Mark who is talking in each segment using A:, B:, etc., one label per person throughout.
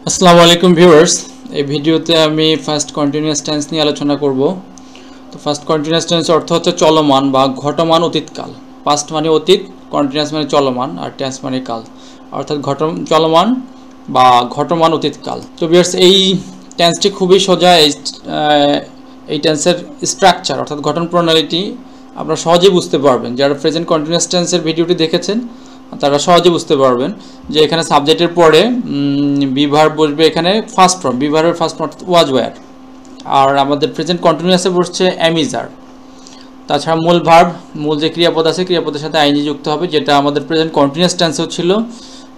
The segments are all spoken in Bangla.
A: আসসালামু আলাইকুম ভিউয়ার্স, এই ভিডিওতে আমি ফার্স্ট কন্টিনিউয়াস টেন্স নিয়ে আলোচনা করব। তো ফার্স্ট কন্টিনিউয়াস টেন্স অর্থ হচ্ছে চলমান বা ঘটমান অতীতকাল। পাস্ট মানে অতীত, কন্টিনিউয়াস মানে চলমান, আর টেন্স মানে কাল, অর্থাৎ চলমান বা ঘটমান অতীতকাল। তো ভিউয়ার্স, এই টেন্সটি খুবই সোজা। এই টেন্সের স্ট্রাকচার অর্থাৎ গঠন প্রণালীটি আপনারা সহজেই বুঝতে পারবেন। যারা প্রেজেন্ট কন্টিনিউয়াস টেন্সের ভিডিওটি দেখেছেন তারা সহজে বুঝতে পারবেন যে এখানে সাবজেক্টের পরে বিভার বসবে, এখানে ফার্স্ট ফর্ম, বিভারের ফার্স্ট ফর্ম ওয়াজ ওয়্যার, আর আমাদের প্রেজেন্ট কন্টিনিউয়াসে বসছে অ্যামিজার। তাছাড়া মূল ভার্ব, মূল যে ক্রিয়াপদ আছে ক্রিয়াপদের সাথে আইএনজি যুক্ত হবে, যেটা আমাদের প্রেজেন্ট কন্টিনিউয়াস টেন্সেও ছিল,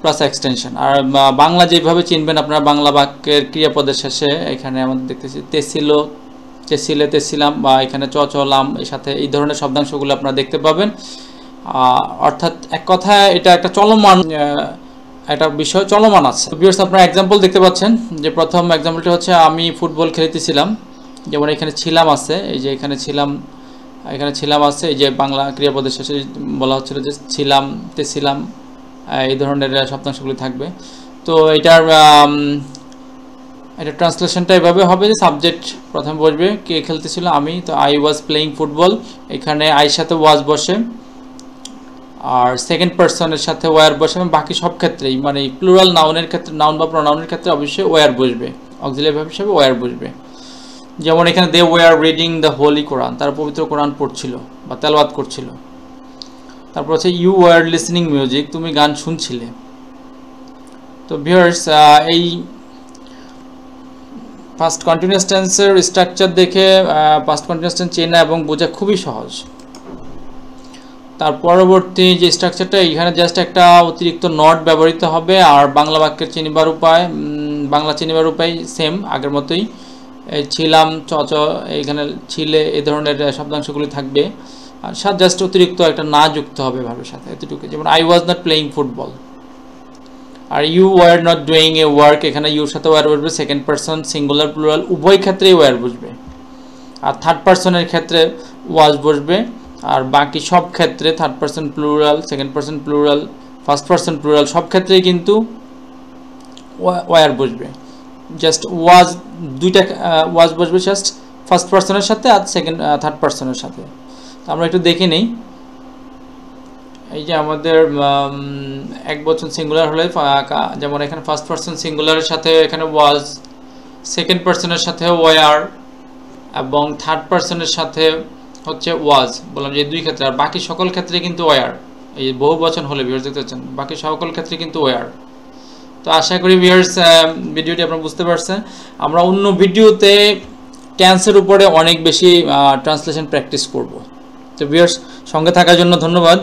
A: প্লাস এক্সটেনশন। আর বাংলা যেভাবে চিনবেন আপনারা, বাংলা বাক্যের ক্রিয়াপদের শেষে এখানে আমাদের দেখতেছি তেছিল, তেছিলে, তেছিলাম, বা এখানে চলাম, এর সাথে এই ধরনের শব্দাংশগুলো আপনারা দেখতে পাবেন। অর্থাৎ এক কথায় এটা একটা চলমান একটা বিষয়, চলমান আছে। ভিউয়ার্স, আপনারা এক্সাম্পল দেখতে পাচ্ছেন যে প্রথম এক্সাম্পলটা হচ্ছে আমি ফুটবল খেলতেছিলাম। যেমন এখানে ছিলাম আছে, এই যে এখানে ছিলাম, এখানে ছিলাম আছে, এই যে বাংলা ক্রিয়াপদের শেষে বলা হচ্ছিল যে ছিলাম, তেছিলাম, এই ধরনের শব্দাংশগুলি থাকবে। তো এটার এটা ট্রান্সলেশনটা এভাবে হবে যে সাবজেক্ট প্রথমে বসবে, কে খেলতেছিল, আমি। তো আই ওয়াজ প্লেয়িং ফুটবল, এখানে আইয়ের সাথে ওয়াজ বসে, আর সেকেন্ড পারসনের সাথে ওয়্যার বসে, এবং বাকি সব ক্ষেত্রেই মানে প্লুরাল নাউনের ক্ষেত্রে, নাউন বা প্রোনাউনের ক্ষেত্রে অবশ্যই ওয়্যার বসবে, অক্সিলিয়ারি ভার্ব হিসেবে ওয়্যার বসবে। যেমন এখানে they were reading the holy Quran, তারা পবিত্র কোরআন পড়ছিল বা তেলাওয়াত করছিল। তারপর হচ্ছে ইউ ওয়্যার লিসনিং মিউজিক, তুমি গান শুনছিলে। তো ভিউয়ার্স, এই ফার্স্ট কন্টিনিউয়াস টেন্সের স্ট্রাকচার দেখে ফার্স্ট কন্টিনিউয়াস টেন্স চেনা এবং বোঝা খুবই সহজ। তার পরবর্তী যে স্ট্রাকচারটা, এখানে জাস্ট একটা অতিরিক্ত নট ব্যবহৃত হবে, আর বাংলা বাক্যের চিনিবার উপায়, বাংলা চিনিবার উপায় সেম আগের মতোই, ছিলাম, এইখানে ছিলে, এই ধরনের শব্দাংশগুলি থাকবে। আর সাথে জাস্ট অতিরিক্ত একটা না যুক্ত হবে ভাবের সাথে, এতটুকু। যেমন I was not playing football, আর you were not doing a work, এখানে ইউর সাথে ওয়ার বসবে, সেকেন্ড পারসন, সিঙ্গুলার প্লুরাল উভয় ক্ষেত্রেই ওয়ার বসবে। আর থার্ড পারসনের ক্ষেত্রে ওয়াজ বসবে, আর বাকি সব ক্ষেত্রে third person plural, second person plural, first person plural, সব ক্ষেত্রেই কিন্তু ওয়ার বসবে। জাস্ট ওয়াজ, দুইটা ওয়াজ বসবে জাস্ট ফার্স্ট পারসনের সাথে আর থার্ড পারসনের সাথে। তো আমরা একটু দেখে নেই। এই যে আমাদের এক বচন সিঙ্গুলার হলে, যেমন এখানে ফার্স্ট পারসন সিঙ্গুলারের সাথে এখানে ওয়াজ, সেকেন্ড পারসনের সাথে ওয়ার, এবং থার্ড পারসনের সাথে হচ্ছে ওয়াজ। বললাম যে দুই ক্ষেত্রে, আর বাকি সকল ক্ষেত্রে কিন্তু ওয়ার। এই বহু বচন হলে ভিউয়ার্স দেখতে পাচ্ছেন, বাকি সকল ক্ষেত্রে কিন্তু ওয়ার। তো আশা করি ভিউয়ার্স ভিডিওটি আপনারা বুঝতে পারছেন। আমরা অন্য ভিডিওতে টেন্সের উপরে অনেক বেশি ট্রান্সলেশন প্র্যাকটিস করব। তো ভিউয়ার্স, সঙ্গে থাকার জন্য ধন্যবাদ।